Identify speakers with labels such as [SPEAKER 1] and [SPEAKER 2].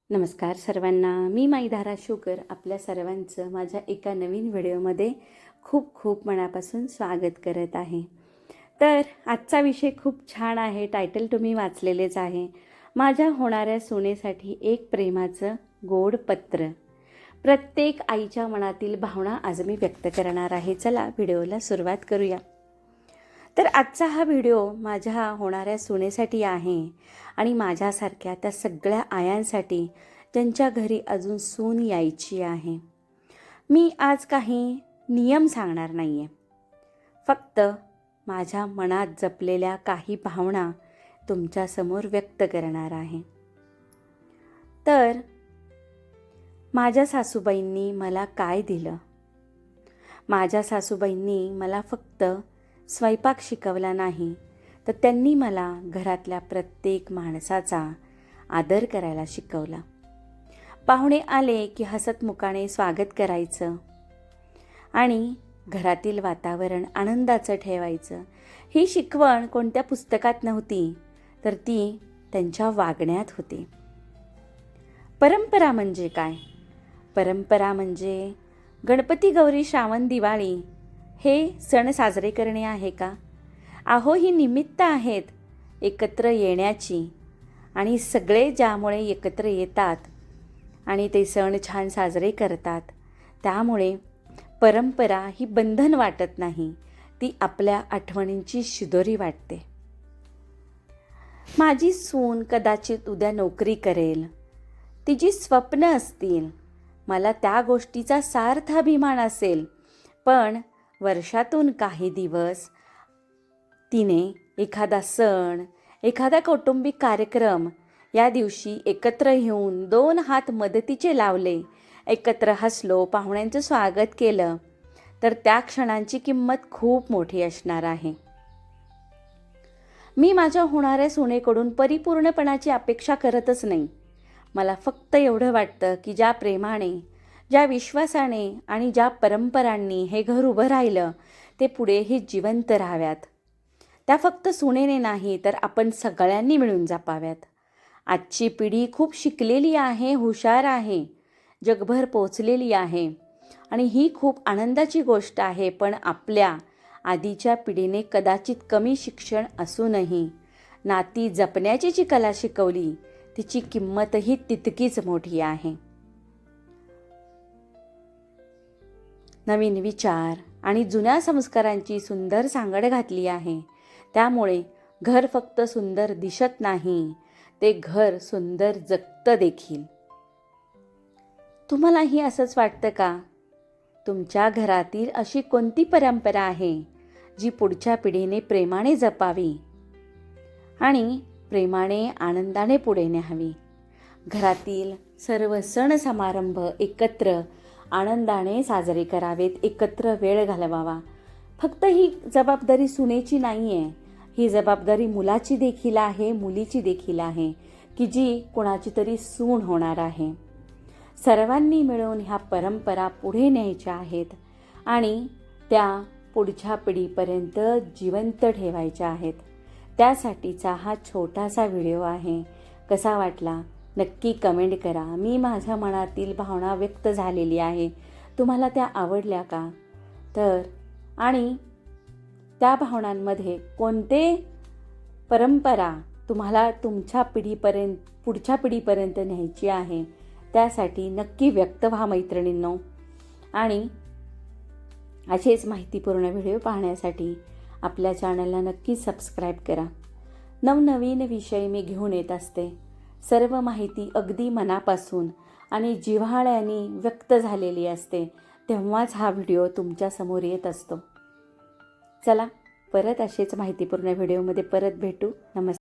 [SPEAKER 1] नमस्कार सर्वांना. मी माई धाराशिवकर आपल्या सर्वांचं माझ्या एका नवीन व्हिडिओमध्ये खूप खूप मनापासून स्वागत करत आहे. तर आजचा विषय खूप छान आहे. टायटल तुम्ही वाचलेलेच आहे. माझ्या होणाऱ्या सुनेसाठी एक प्रेमाचं गोड पत्र. प्रत्येक आईच्या मनातील भावना आज मी व्यक्त करणार आहे. चला व्हिडिओला सुरुवात करूया. तर आजचा हा व्हिडिओ माझ्या होणाऱ्या सुनेसाठी आहे आणि माझ्यासारख्या त्या सगळ्या आयांसाठी ज्यांच्या घरी अजून सून यायची आहे. मी आज काही नियम सांगणार नाही आहे, फक्त माझ्या मनात जपलेल्या काही भावना तुमच्यासमोर व्यक्त करणार आहे. तर माझ्या सासूबाईंनी मला काय दिलं? माझ्या सासूबाईंनी मला फक्त स्वयंपाक शिकवला नाही, तर त्यांनी मला घरातल्या प्रत्येक माणसाचा आदर करायला शिकवला. पाहुणे आले की हसतमुखाने स्वागत करायचं आणि घरातील वातावरण आनंदाचं ठेवायचं. ही शिकवण कोणत्या पुस्तकात नव्हती, तर ती त्यांच्या वागण्यात होती. परंपरा म्हणजे काय? परंपरा म्हणजे गणपती, गौरी, श्रावण, दिवाळी हे सण साजरे करणे आहे का? अहो, ही निमित्त आहेत एकत्र येण्याची, आणि सगळे ज्यामुळे एकत्र येतात आणि ते सण छान साजरे करतात, त्यामुळे परंपरा ही बंधन वाटत नाही, ती आपल्या आठवणींची शिदोरी वाटते. माझी सून कदाचित उद्या नोकरी करेल, तिची स्वप्न असतील, मला त्या गोष्टीचा सार्थ अभिमान असेल, पण वर्षातून काही दिवस तिने एखादा सण, एखादा कौटुंबिक कार्यक्रम या दिवशी एकत्र येऊन 2 हात मदतीचे लावले, एकत्र हसलो, पाहुण्यांचं स्वागत केलं, तर त्या क्षणांची किंमत खूप मोठी असणार आहे. मी माझ्या होणाऱ्या सुनेकडून परिपूर्णपणाची अपेक्षा करतच नाही. मला फक्त एवढं वाटतं की ज्या प्रेमाने, ज्या विश्वासाने आणि ज्या परंपरांनी हे घर उभं राहिलं, ते पुढेही जिवंत राहाव्यात. त्या फक्त सुनेने नाही, तर आपण सगळ्यांनी मिळून जपाव्यात. आजची पिढी खूप शिकलेली आहे, हुशार आहे, जगभर पोचलेली आहे आणि ही खूप आनंदाची गोष्ट आहे. पण आपल्या आधीच्या पिढीने कदाचित कमी शिक्षण असूनही नाती जपण्याची जी कला शिकवली, तिची किंमतही तितकीच मोठी आहे. नवीन विचार आणि जुन्या संस्कारांची सुंदर सांगड घातली आहे. त्यामुळे घर फक्त सुंदर दिसत नाही, ते घर सुंदर जगतं देखील. तुम्हालाही असंच वाटतं का? तुमच्या घरातील अशी कोणती परंपरा आहे जी पुढच्या पिढीने प्रेमाने जपावी आणि प्रेमाने, आनंदाने पुढे न्यावी? घरातील सर्व सण समारंभ एकत्र आनंदाने साजरे करावेत, एकत्र वेळ घालवावा. फक्त ही जबाबदारी सुनेची नाही आहे, ही जबाबदारी मुलाची देखील आहे, मुलीची देखील आहे, की जी कोणाची तरी सून होणार आहे. सर्वांनी मिळून ह्या परंपरा पुढे न्यायच्या आहेत आणि त्या पुढच्या पिढीपर्यंत जिवंत ठेवायच्या आहेत. त्यासाठीचा हा छोटासा व्हिडिओ आहे. कसा वाटला नक्की कमेंट करा. मी माझ्या मनातील भावना व्यक्त झालेली आहे, तुम्हाला त्या आवडल्या का? तर आणि त्या भावनांमध्ये कोणते परंपरा तुम्हाला तुमच्या पिढीपर्यंत, पुढच्या पिढीपर्यंत न्यायची आहे, त्यासाठी नक्की व्यक्त व्हा मैत्रिणींनो. आणि असेच माहितीपूर्ण व्हिडिओ पाहण्यासाठी आपल्या चॅनलला नक्की सबस्क्राईब करा. नवनवीन विषय मी घेऊन येत असते. सर्व माहिती अगदी मनापासून आणि जिव्हाळ्याने व्यक्त झालेली असते, तेव्हाच हा व्हिडिओ तुमच्यासमोर येत असतो. चला, परत असेच माहितीपूर्ण व्हिडिओमध्ये परत भेटू. नमस्कार.